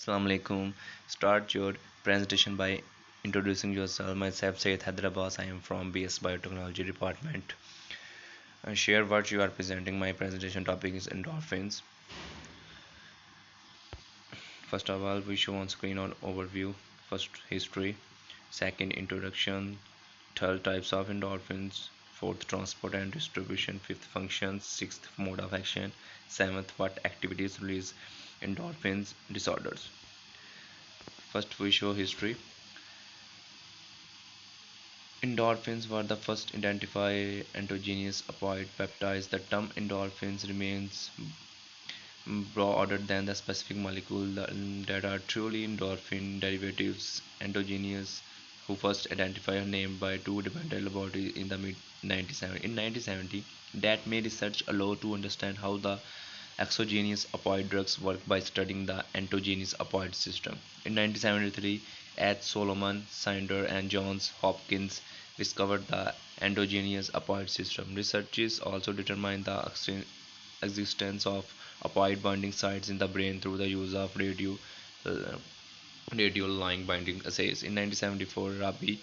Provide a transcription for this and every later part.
Assalamu alaikum. Start your presentation by introducing yourself. Myself, Syed Hyderabad. I am from BS Biotechnology Department. Share what you are presenting. My presentation topic is endorphins. First of all, we show on screen on overview. First, history. Second, introduction. Third, types of endorphins. Fourth, transport and distribution. Fifth, functions. Sixth, mode of action. Seventh, what activities release endorphins disorders. First, we show history. Endorphins were the first identified endogenous opioid peptides. The term endorphins remains broader than the specific molecule that are truly endorphin derivatives. Endogenous, who first identified, named by two independent laboratories in the mid 1970s. In 1970, that made research allow to understand how the exogenous opioid drugs work by studying the endogenous opioid system. In 1973, H. Solomon, Sander, and Johns Hopkins discovered the endogenous opioid system. Researchers also determined the existence of opioid binding sites in the brain through the use of uh, radio-ligand binding assays. In 1974, Rabbi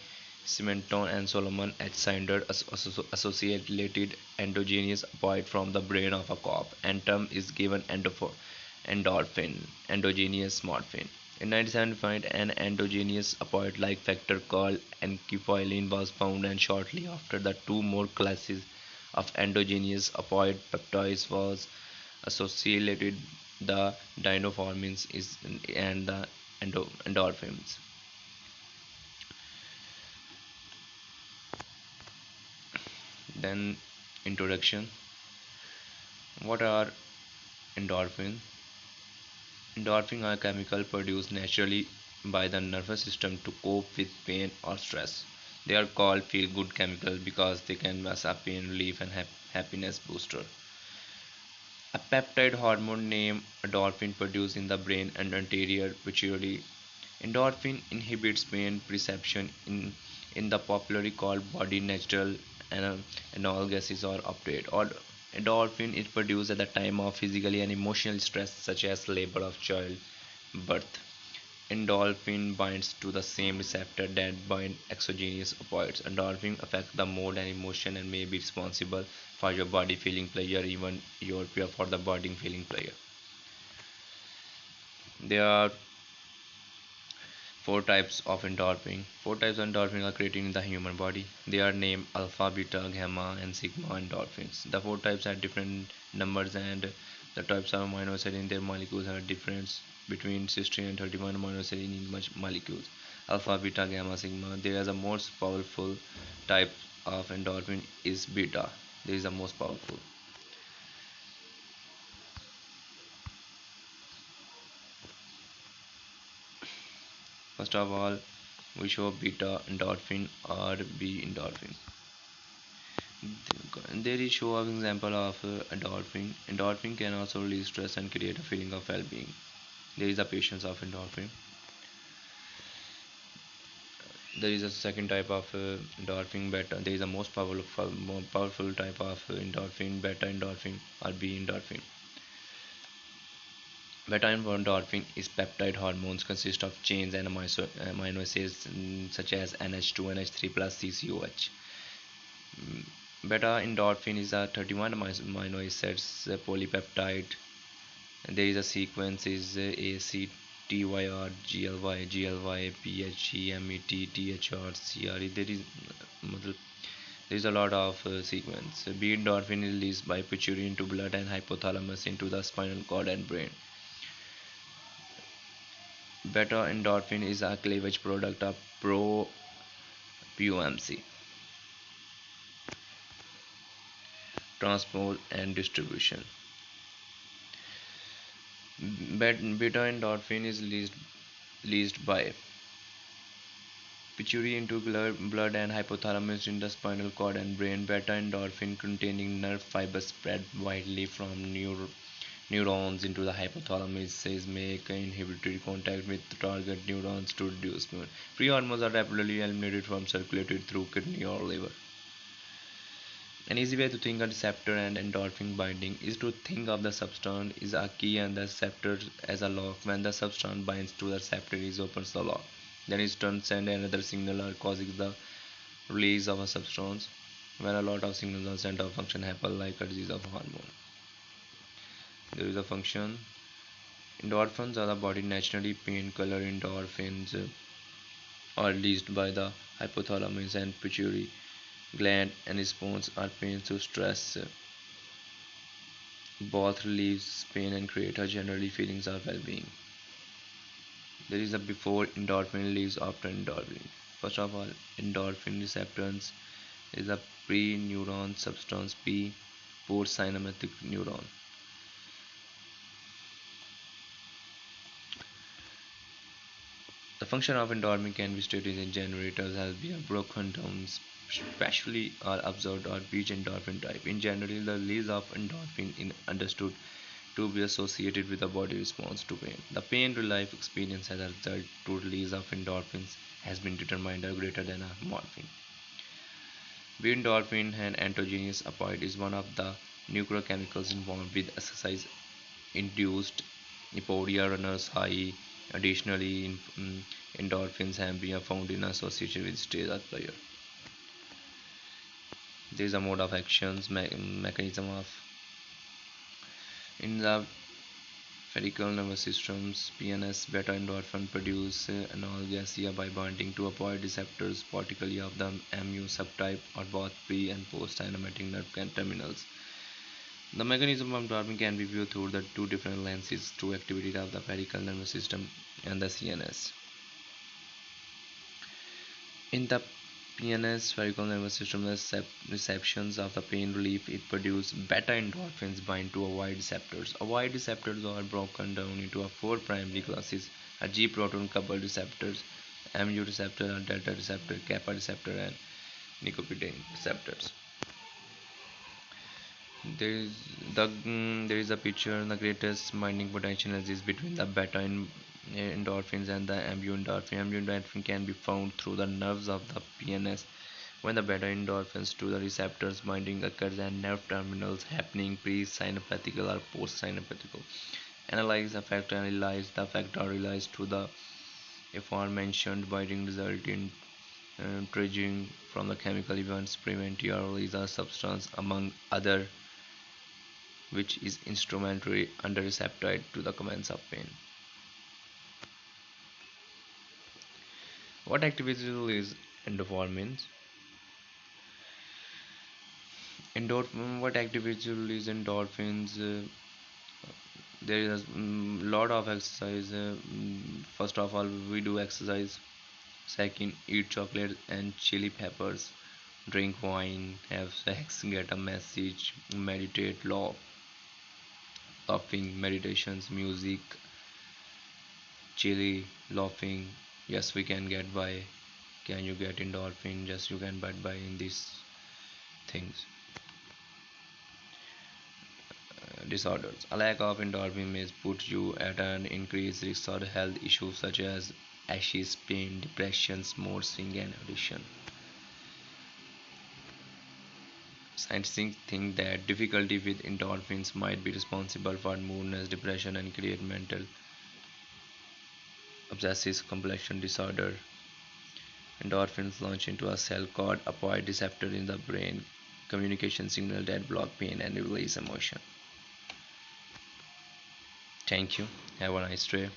Simenton and Solomon H. Sander associated endogenous opioid from the brain of a cop, and term is given endorphin, endogenous morphine. In 1975, an endogenous opioid-like factor called enkephalin was found, and shortly after, the two more classes of endogenous opioid peptides was associated, the dinophormins and the endorphins. Then introduction. What are endorphins? Endorphins are chemicals produced naturally by the nervous system to cope with pain or stress. They are called feel-good chemicals because they can be a pain relief and happiness booster. A peptide hormone named endorphin produced in the brain and anterior pituitary. Endorphin inhibits pain perception in the popularly called body natural analgesis or update. Or endorphin is produced at the time of physical and emotional stress such as labor of child birth. Endorphin binds to the same receptor that bind exogenous opioids. Endorphin affect the mood and emotion and may be responsible for your body feeling pleasure, even your fear for the body feeling pleasure. There are four types of endorphin. Four types of endorphin are created in the human body. They are named alpha, beta, gamma, and sigma endorphins. The four types have different numbers, and the types of amino acids in their molecules are different between 16 and 31 amino acids in each molecules. Alpha, beta, gamma, sigma. There is a most powerful type of endorphin is beta. There is the most powerful. First of all, we show beta endorphin or B endorphin. There is show of example of endorphin. Endorphin can also release stress and create a feeling of well-being. There is a patience of endorphin. There is a second type of endorphin beta. There is a more powerful type of endorphin, beta endorphin or B endorphin. Beta endorphin is peptide hormones consist of chains and amino acids such as NH2, NH3 plus CCOH. Beta endorphin is a 31 amino acids polypeptide. There is a sequence is ACTYR GLY GLY PHE MET THR CRE. There is a lot of sequence. B endorphin is released by pituitary into blood and hypothalamus into the spinal cord and brain. Beta endorphin is a cleavage product of POMC. Transport and distribution. Beta endorphin is released by pituitary into blood and hypothalamus in the spinal cord and brain. Beta endorphin containing nerve fibers spread widely from neurons into the hypothalamus says make inhibitory contact with target neurons to reduce pain. Free hormones are rapidly eliminated from circulated through kidney or liver. An easy way to think of receptor and endorphin binding is to think of the substance is a key and the receptor as a lock. When the substance binds to the receptor, it opens the lock. Then it turns send another signal or causes the release of a substance. When a lot of signals are sent, a function happens like a disease of hormone. There is a function. Endorphins are the body naturally painkiller. Endorphins are released by the hypothalamus and pituitary gland and response are pain to stress. Both relieves pain and create a generally feelings of well-being. There is a before endorphin release, after endorphin. First of all, endorphin receptors is a pre-neuron substance P postsynaptic neuron. The function of endorphin can be stated in generators as being broken down, especially are observed or which endorphin type. In general, the release of endorphin is understood to be associated with the body response to pain. The pain relief experience as a result to release of endorphins has been determined as greater than a morphine. Endorphin and endogenous opioid is one of the neurochemicals involved with exercise induced euphoria runners high. Additionally, endorphins have been found in association with stage of pleasure. There is a mode of actions mechanism of in the peripheral nervous systems. PNS beta endorphin produce analgesia by binding to opioid receptors, particularly of the mu subtype or both pre and post synaptic nerve terminals. The mechanism of endorphin can be viewed through the two different lenses: through activity of the peripheral nervous system and the CNS. In the PNS peripheral nervous system, the receptions of the pain relief it produces beta endorphins bind to avoid receptors. Avoid receptors are broken down into four primary classes: a G proton coupled receptors, mu receptor, a delta receptor, kappa receptor, and nicotine receptors. There is there is a picture. The greatest binding potential exists between the beta endorphins and the mu endorphin. Mu endorphin can be found through the nerves of the PNS. When the beta endorphins to the receptors binding occurs at nerve terminals happening pre-synaptical or post-synaptical. Analyze the effect or realized to the aforementioned binding result in triggering from the chemical events prevent or release a substance among other which is instrumentally under receptor to the comments of pain. What activities release endorphins? What activities release endorphins? There is a lot of exercise. First of all, we do exercise. Second, eat chocolate and chili peppers. Drink wine, have sex, get a message, meditate, laughing, meditations, music, chili, laughing. Yes, we can get by. Can you get endorphin? Yes, you can get by in these things. Disorders. A lack of endorphin may put you at an increased risk of health issues such as ashes, pain, depression, smoking, and addiction. Scientists think that difficulty with endorphins might be responsible for moodiness, depression, and create mental obsessive compulsion disorder. Endorphins launch into a cell called opioid receptor in the brain, communication signal that block pain and release emotion. Thank you. Have a nice day.